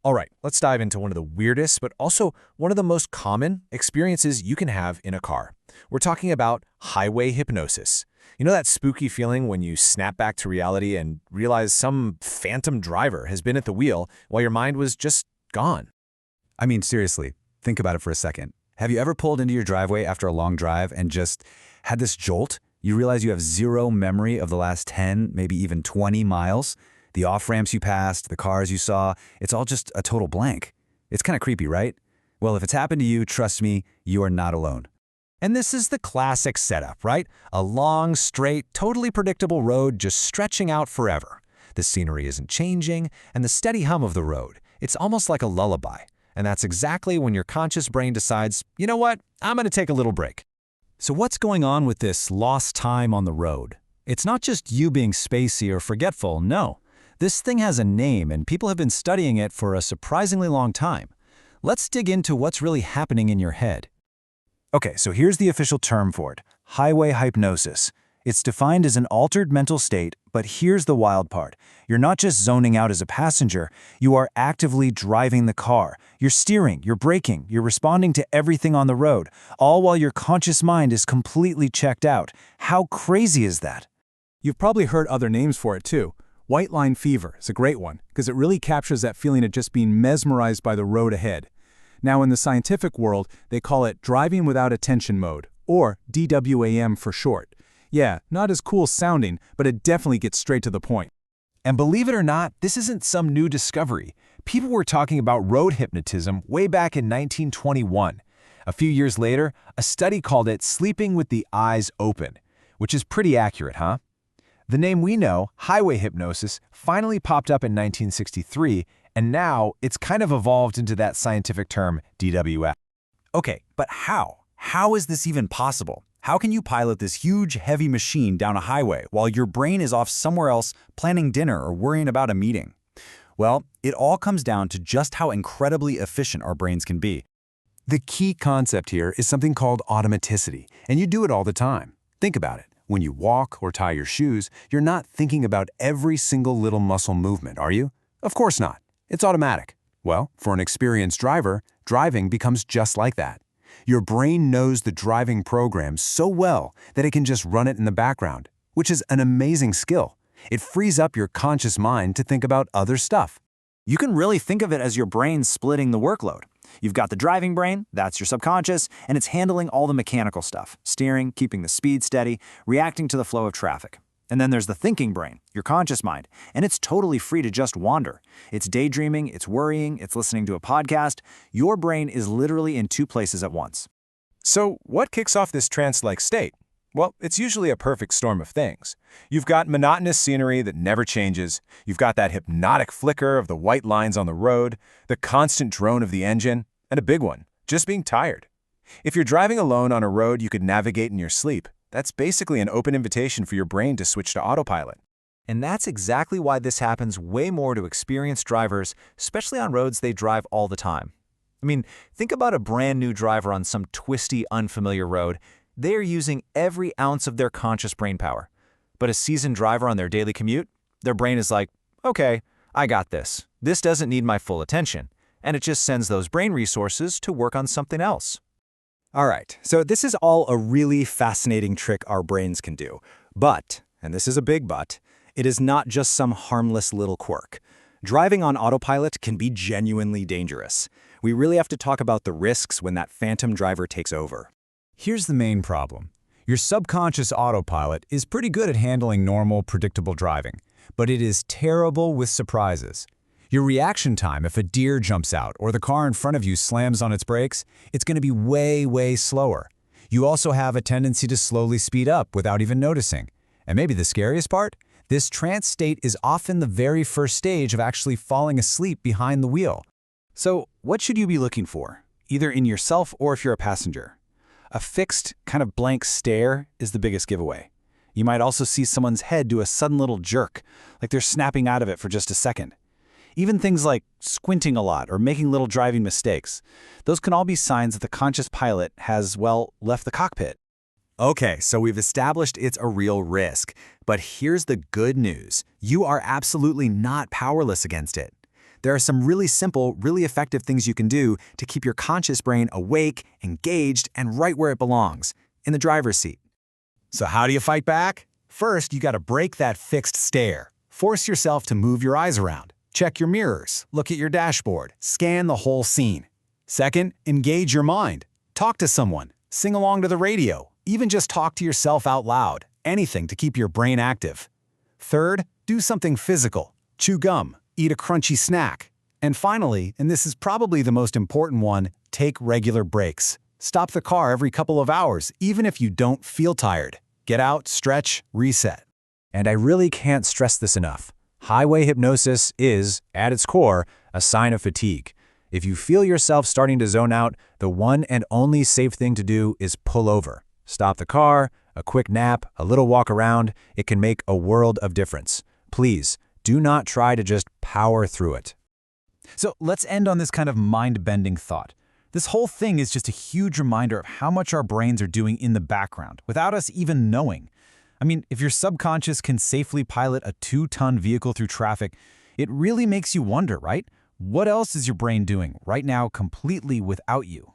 All right, let's dive into one of the weirdest, but also one of the most common experiences you can have in a car. We're talking about highway hypnosis. You know that spooky feeling when you snap back to reality and realize some phantom driver has been at the wheel while your mind was just gone? I mean, seriously, think about it for a second. Have you ever pulled into your driveway after a long drive and just had this jolt? You realize you have zero memory of the last 10, maybe even 20 miles? The off-ramps you passed, the cars you saw, it's all just a total blank. It's kind of creepy, right? Well, if it's happened to you, trust me, you are not alone. And this is the classic setup, right? A long, straight, totally predictable road just stretching out forever. The scenery isn't changing, and the steady hum of the road, it's almost like a lullaby. And that's exactly when your conscious brain decides, you know what, I'm going to take a little break. So what's going on with this lost time on the road? It's not just you being spacey or forgetful, no. This thing has a name, and people have been studying it for a surprisingly long time. Let's dig into what's really happening in your head. Okay, so here's the official term for it: highway hypnosis. It's defined as an altered mental state, but here's the wild part. You're not just zoning out as a passenger, you are actively driving the car. You're steering, you're braking, you're responding to everything on the road, all while your conscious mind is completely checked out. How crazy is that? You've probably heard other names for it too. White line fever is a great one because it really captures that feeling of just being mesmerized by the road ahead. Now, in the scientific world, they call it driving without attention mode, or DWAM for short. Yeah, not as cool sounding, but it definitely gets straight to the point. And believe it or not, this isn't some new discovery. People were talking about road hypnotism way back in 1921. A few years later, a study called it sleeping with the eyes open, which is pretty accurate, huh? The name we know, highway hypnosis, finally popped up in 1963, and now it's kind of evolved into that scientific term DWF. Okay, but how? How is this even possible? How can you pilot this huge, heavy machine down a highway while your brain is off somewhere else planning dinner or worrying about a meeting? Well, it all comes down to just how incredibly efficient our brains can be. The key concept here is something called automaticity, and you do it all the time. Think about it. When you walk or tie your shoes, you're not thinking about every single little muscle movement, are you? Of course not. It's automatic. Well, for an experienced driver, driving becomes just like that. Your brain knows the driving program so well that it can just run it in the background, which is an amazing skill. It frees up your conscious mind to think about other stuff. You can really think of it as your brain splitting the workload. You've got the driving brain, that's your subconscious, and it's handling all the mechanical stuff, steering, keeping the speed steady, reacting to the flow of traffic. And then there's the thinking brain, your conscious mind, and it's totally free to just wander. It's daydreaming, it's worrying, it's listening to a podcast. Your brain is literally in two places at once. So what kicks off this trance-like state? Well, it's usually a perfect storm of things. You've got monotonous scenery that never changes. You've got that hypnotic flicker of the white lines on the road, the constant drone of the engine, and a big one, just being tired. If you're driving alone on a road you could navigate in your sleep, that's basically an open invitation for your brain to switch to autopilot. And that's exactly why this happens way more to experienced drivers, especially on roads they drive all the time. I mean, think about a brand new driver on some twisty, unfamiliar road. They are using every ounce of their conscious brain power. But a seasoned driver on their daily commute, their brain is like, okay, I got this. This doesn't need my full attention. And it just sends those brain resources to work on something else. All right, so this is all a really fascinating trick our brains can do. But, and this is a big but, it is not just some harmless little quirk. Driving on autopilot can be genuinely dangerous. We really have to talk about the risks when that phantom driver takes over. Here's the main problem. Your subconscious autopilot is pretty good at handling normal, predictable driving, but it is terrible with surprises. Your reaction time if a deer jumps out or the car in front of you slams on its brakes, it's going to be way, way slower. You also have a tendency to slowly speed up without even noticing. And maybe the scariest part? This trance state is often the very first stage of actually falling asleep behind the wheel. So, what should you be looking for, either in yourself or if you're a passenger? A fixed, kind of blank stare is the biggest giveaway. You might also see someone's head do a sudden little jerk, like they're snapping out of it for just a second. Even things like squinting a lot or making little driving mistakes, those can all be signs that the conscious pilot has, well, left the cockpit. Okay, so we've established it's a real risk, but here's the good news. You are absolutely not powerless against it. There are some really simple, really effective things you can do to keep your conscious brain awake, engaged, and right where it belongs, in the driver's seat. So how do you fight back? First, you gotta break that fixed stare. Force yourself to move your eyes around. Check your mirrors, look at your dashboard, scan the whole scene. Second, engage your mind. Talk to someone, sing along to the radio, even just talk to yourself out loud. Anything to keep your brain active. Third, do something physical. Chew gum, eat a crunchy snack. And finally, and this is probably the most important one, take regular breaks. Stop the car every couple of hours, even if you don't feel tired. Get out, stretch, reset. And I really can't stress this enough. Highway hypnosis is, at its core, a sign of fatigue. If you feel yourself starting to zone out, the one and only safe thing to do is pull over. Stop the car, a quick nap, a little walk around. It can make a world of difference. Please, do not try to just power through it. So let's end on this kind of mind-bending thought. This whole thing is just a huge reminder of how much our brains are doing in the background, without us even knowing. I mean, if your subconscious can safely pilot a 2-ton vehicle through traffic, it really makes you wonder, right? What else is your brain doing right now completely without you?